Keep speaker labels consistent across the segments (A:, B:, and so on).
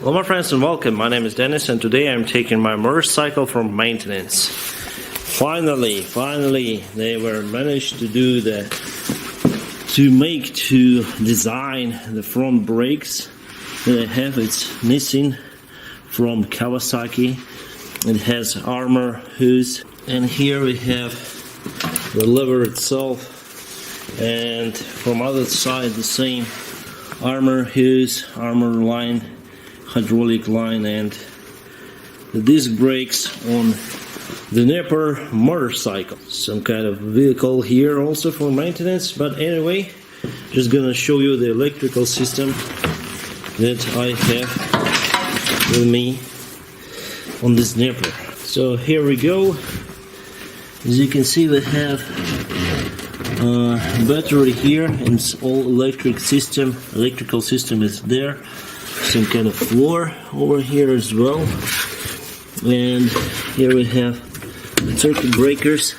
A: Hello my friends and welcome. My name is Dennis and today I'm taking my motorcycle for maintenance. Finally they were managed to do to design the front brakes that I have. It's missing from Kawasaki. It has armor hose, and here we have the lever itself, and from other side the same armor hose, armor line, hydraulic line, and the disc brakes on the Dnepr motorcycle. Some kind of vehicle here also for maintenance, but anyway, just gonna show you the electrical system that I have with me on this Dnepr. So here we go. As you can see, we have battery here, and it's all electrical system is there. Some kind of floor over here as well, and here we have circuit breakers,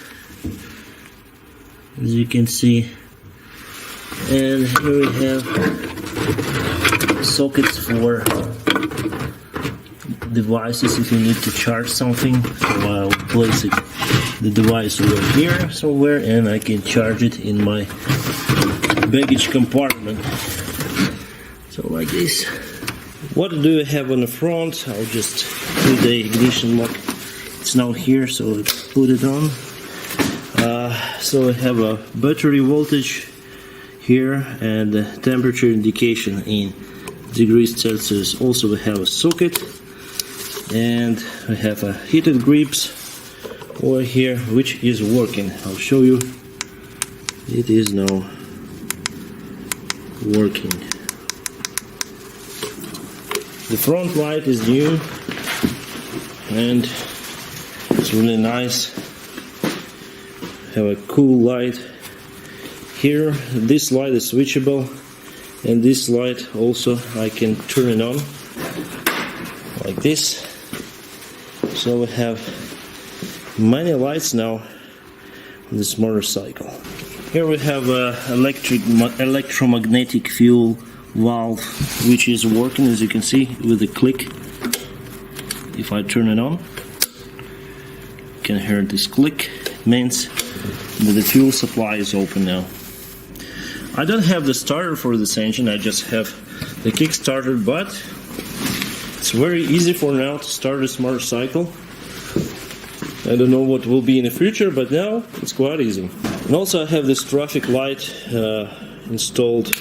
A: as you can see, and here we have sockets for devices if you need to charge something. So I'll place the device over here somewhere, and I can charge it in my baggage compartment. So like this. What do I have on the front? I'll just put the ignition lock. It's now here, so let's put it on. So I have a battery voltage here and the temperature indication in degrees Celsius. Also we have a socket, and I have a heated grips over here, which is working. I'll show you. It is now working. The front light is new and it's really nice. Have a cool light here. This light is switchable, and this light also I can turn it on like this. So we have many lights now on this motorcycle. Here we have a electromagnetic fuel valve, which is working, as you can see, with a click. If I turn it on, you can hear this click. It means that the fuel supply is open now. I don't have the starter for this engine, I just have the Kickstarter, but it's very easy for now to start this motorcycle. I don't know what will be in the future, but now it's quite easy. And also I have this traffic light installed.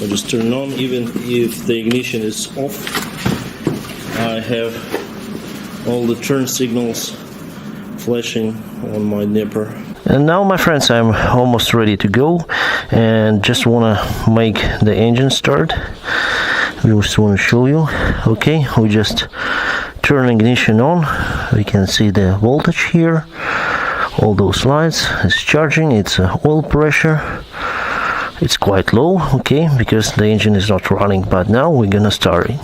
A: I'll just turn it on even if the ignition is off. I have all the turn signals flashing on my Dnepr. And now my friends, I'm almost ready to go, and just want to make the engine start. We just want to show you. Okay, we just turn ignition on. We can see the voltage here. All those lights is charging. It's oil pressure. It's quite low, okay, because the engine is not running, but now we're gonna start it.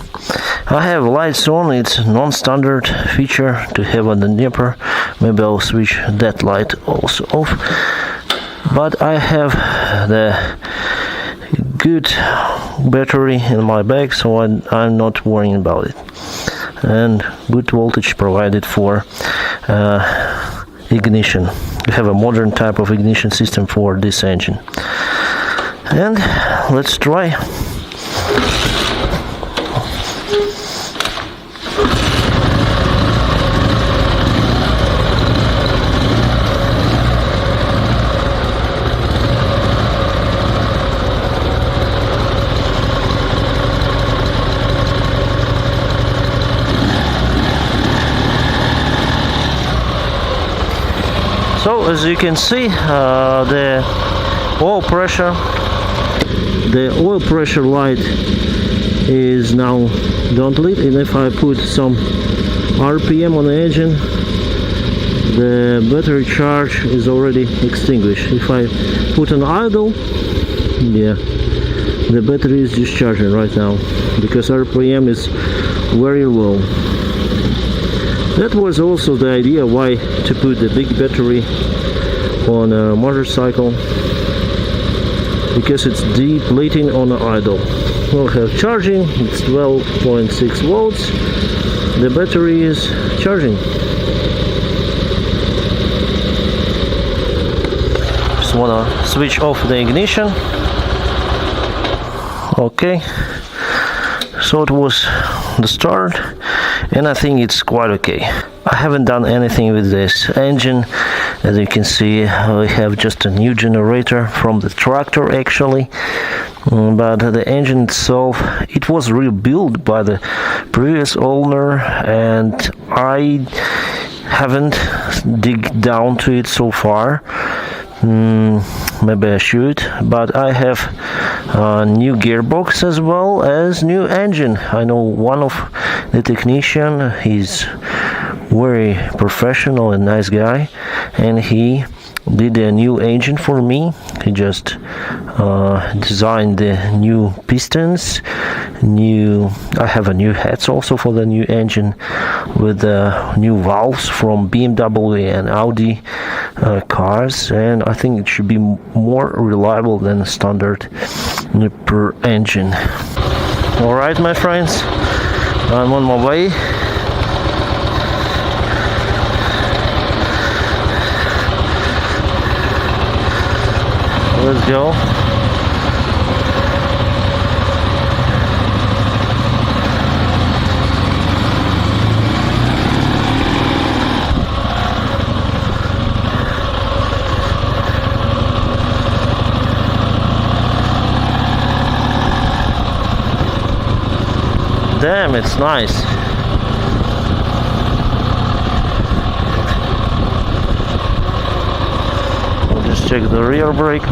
A: I have lights on. It's non-standard feature to have on the Dnepr. Maybe I'll switch that light also off, but I have the good battery in my bag, so I'm not worrying about it, and good voltage provided for ignition. We have a modern type of ignition system for this engine. And let's try. So as you can see, the oil pressure light is now don't lit, and if I put some RPM on the engine, the battery charge is already extinguished. If I put an idle, yeah, the battery is discharging right now because RPM is very low. That was also the idea why to put the big battery on a motorcycle, because it's depleting on idle. we'll have charging. It's 12.6 volts. The battery is charging. Just wanna switch off the ignition. Okay, so it was the start, and I think it's quite okay. I haven't done anything with this engine. As you can see, we have just a new generator from the tractor actually, but the engine itself, it was rebuilt by the previous owner, and I haven't dig down to it so far. Maybe I should, but I have a new gearbox as well as new engine. I know one of the technician, he's very professional and nice guy, and he did a new engine for me. He just designed the new pistons, I have a new heads also for the new engine, with the new valves from BMW and Audi cars, and I think it should be more reliable than standard Dnepr engine. Alright, my friends, I'm on my way. Let's go. Damn, it's nice. I'll just check the rear brake.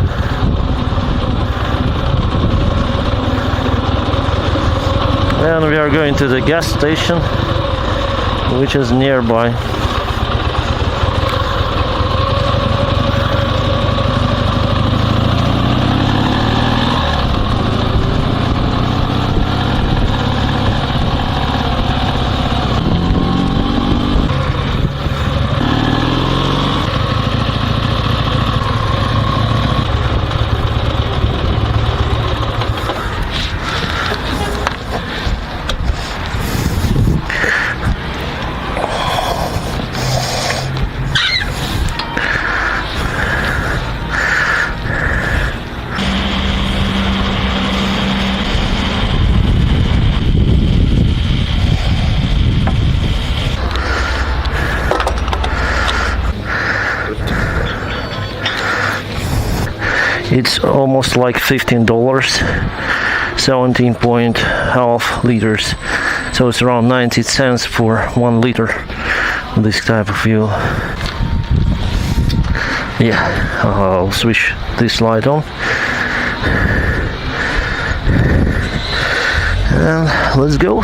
A: And we are going to the gas station, which is nearby. It's almost like $15, 17.5 liters, so it's around 90 cents for 1 liter of this type of fuel. Yeah, I'll switch this light on, and let's go.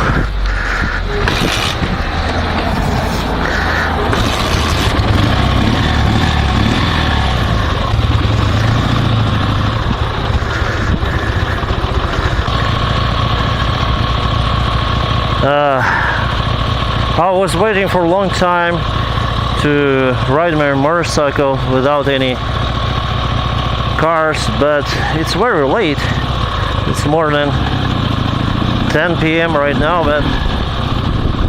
A: I was waiting for a long time to ride my motorcycle without any cars, but it's very late. It's more than 10 p.m. right now, but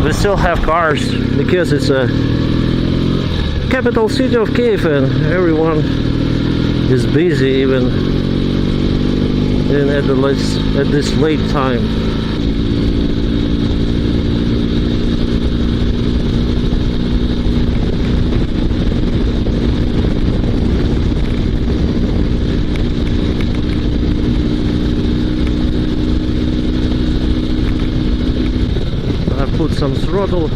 A: we still have cars because it's a capital city of Kiev and everyone is busy even at this late time. Put some throttle.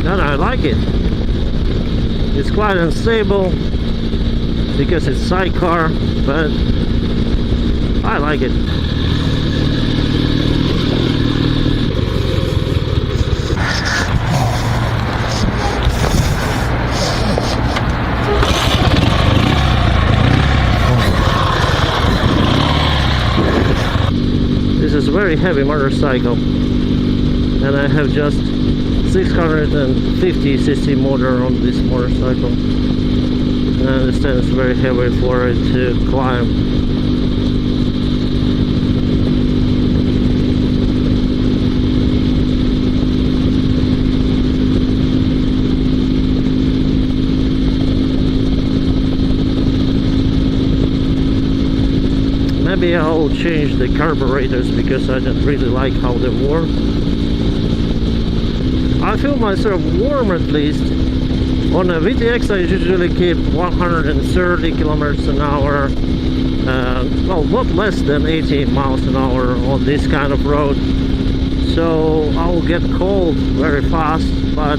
A: And I like it. It's quite unstable because it's sidecar, but I like it. This is a very heavy motorcycle, and I have just 650 cc motor on this motorcycle. I understand it's very heavy for it to climb. Maybe I'll change the carburetors because I don't really like how they work. I feel myself warm at least. On a VTX I usually keep 130 kilometers an hour. Well, not less than 80 miles an hour on this kind of road. So I'll get cold very fast. But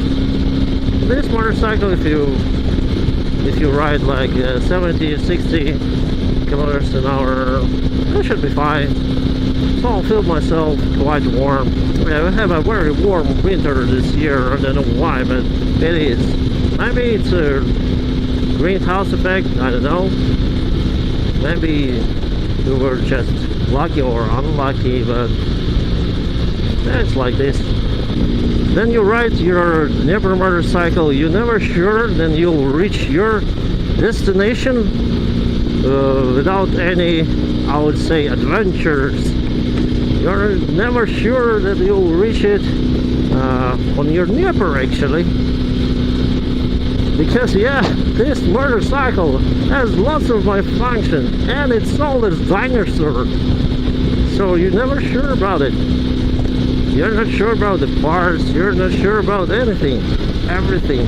A: this motorcycle, if you ride like 70 or 60 kilometers an hour, that should be fine. So I'll feel myself quite warm. I have a very warm winter this year. I don't know why, but it is. Maybe it's a greenhouse effect, I don't know. Maybe we were just lucky or unlucky, but it's like this. Then you ride your Dnepr motorcycle, you're never sure then you'll reach your destination without any, I would say, adventures. You're never sure that you'll reach it on your Dnepr actually. Because yeah, this motorcycle has lots of my function and it's all as dinosaur. So you're never sure about it. You're not sure about the parts, you're not sure about anything. Everything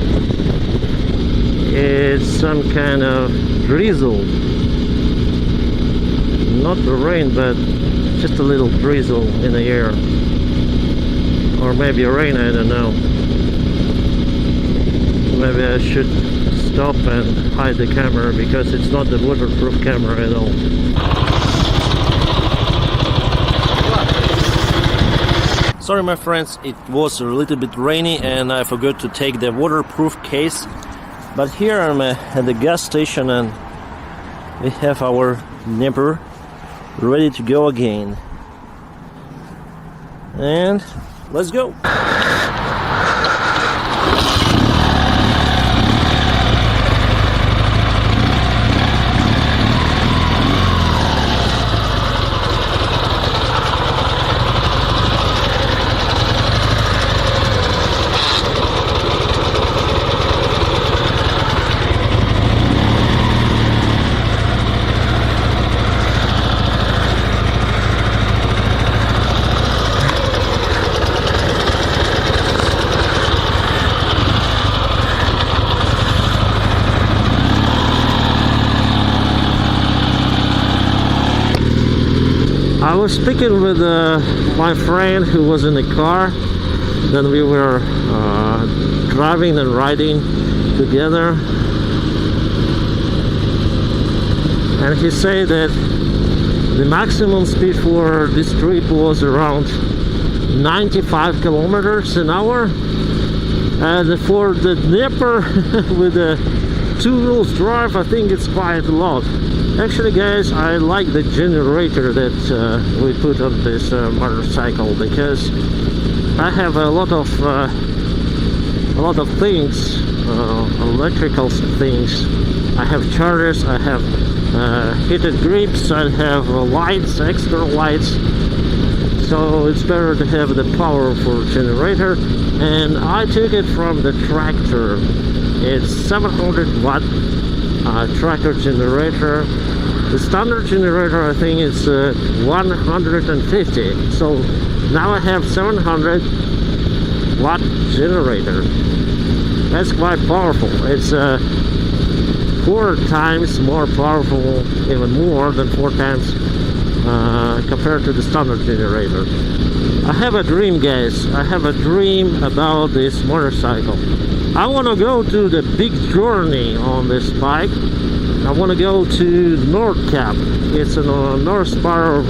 A: is some kind of drizzle. Not the rain, but just a little drizzle in the air. Or maybe rain, I don't know. Maybe I should stop and hide the camera because it's not the waterproof camera at all. Sorry my friends, it was a little bit rainy and I forgot to take the waterproof case. But here I'm at the gas station and we have our Dnepr ready to go again. And let's go! I was speaking with my friend who was in the car. Then we were driving and riding together. And he said that the maximum speed for this trip was around 95 kilometers an hour. And for the Dnepr with the two-wheels drive, I think it's quite a lot. Actually guys, I like the generator that we put on this motorcycle because I have a lot of things, electrical things. I have chargers, I have heated grips, I have lights, extra lights. So it's better to have the powerful generator. And I took it from the tractor. It's 700 watt tractor generator. The standard generator I think is 150. So now I have 700 watt generator. That's quite powerful. It's 4 times more powerful, even more than 4 times compared to the standard generator. I have a dream guys, I have a dream about this motorcycle. I want to go to the big journey on this bike. I want to go to Nordkapp. It's in the north part of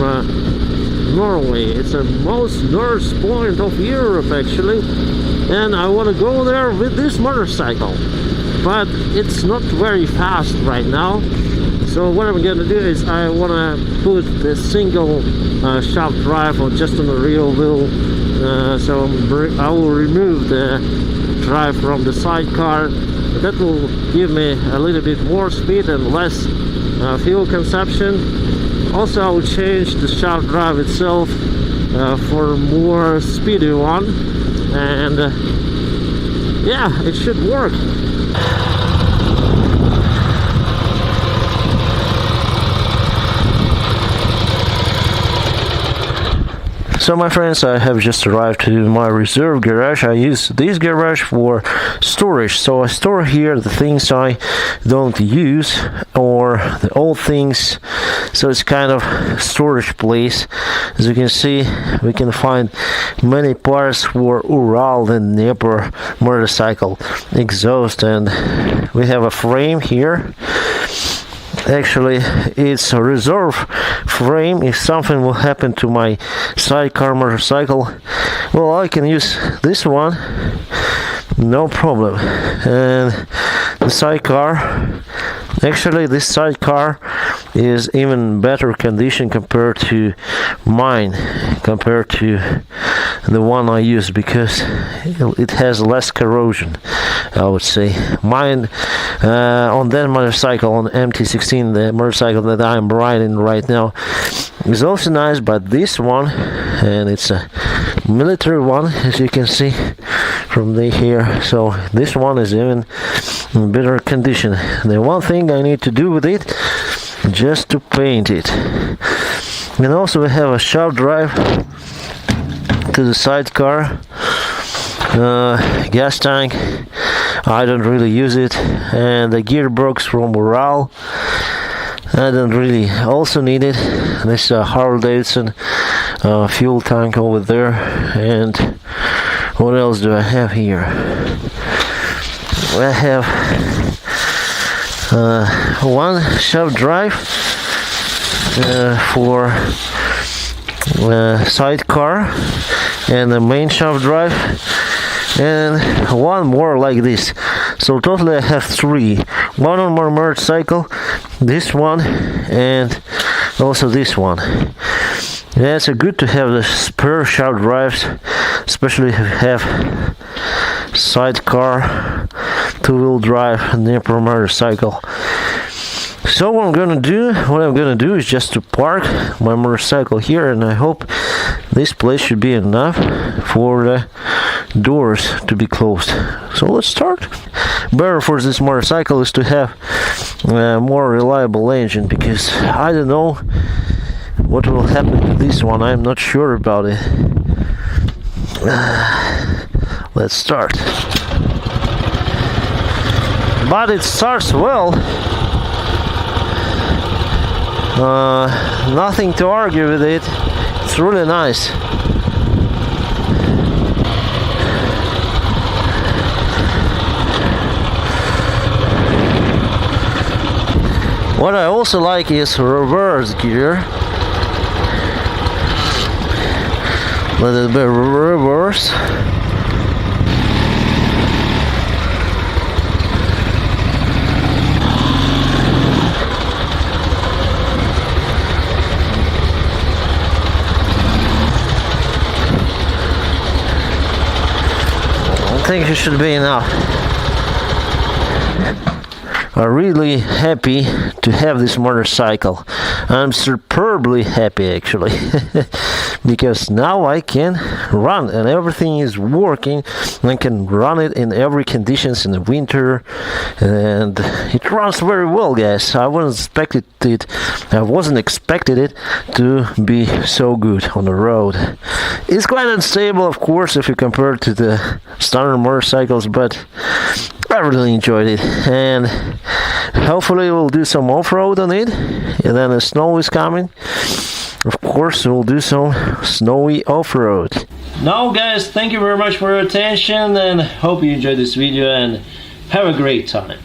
A: Norway. It's the most north point of Europe actually. And I want to go there with this motorcycle. But it's not very fast right now. So what I'm going to do is I want to put the single shaft drive on just on the rear wheel. So I will remove the drive from the sidecar That will give me a little bit more speed and less fuel consumption. Also, I will change the shaft drive itself for more speedy one, and yeah, it should work. So my friends, I have just arrived to my reserve garage. I use this garage for storage, so I store here the things I don't use or the old things, so it's kind of storage place. As you can see, we can find many parts for Ural and Dnepr motorcycle exhaust, and we have a frame here. Actually, it's a reserve frame. If something will happen to my sidecar motorcycle, well, I can use this one, no problem. And the sidecar, actually this sidecar is even better condition compared to mine, compared to the one I use, because it has less corrosion, I would say. Mine on that motorcycle, on MT-16, the motorcycle that I'm riding right now, is also nice, but this one, and it's a military one, as you can see from the here, so this one is even in better condition. The one thing I need to do with it, just to paint it. And also we have a shaft drive to the sidecar, gas tank. I don't really use it, and the gearbox from Ural. I don't really also need it. This Harley Davidson fuel tank over there. And what else do I have here? I have one shaft drive for sidecar, and the main shaft drive, and one more like this. So totally I have three. One on my motorcycle, this one, and also this one. Yeah, it's good to have the spare shaft drives, especially if you have sidecar, two-wheel drive, Dnepr motorcycle. So what I'm gonna do is just to park my motorcycle here, and I hope this place should be enough for the doors to be closed. So let's start. Better for this motorcycle is to have a more reliable engine, because I don't know what will happen to this one. I'm not sure about it. Let's start. But it starts well. Nothing to argue with it. It's really nice. What I also like is reverse gear. Let it be reverse. I think it should be enough. I'm really happy to have this motorcycle. I'm superbly happy, actually, because now I can run and everything is working. I can run it in every conditions in the winter, and it runs very well, guys. I wasn't expected it to be so good on the road. It's quite unstable, of course, if you compare it to the standard motorcycles, but I really enjoyed it, and hopefully we'll do some off-road on it, and then the snow is coming. Of course, we'll do some snowy off-road. Now guys, thank you very much for your attention, and hope you enjoyed this video, and have a great time.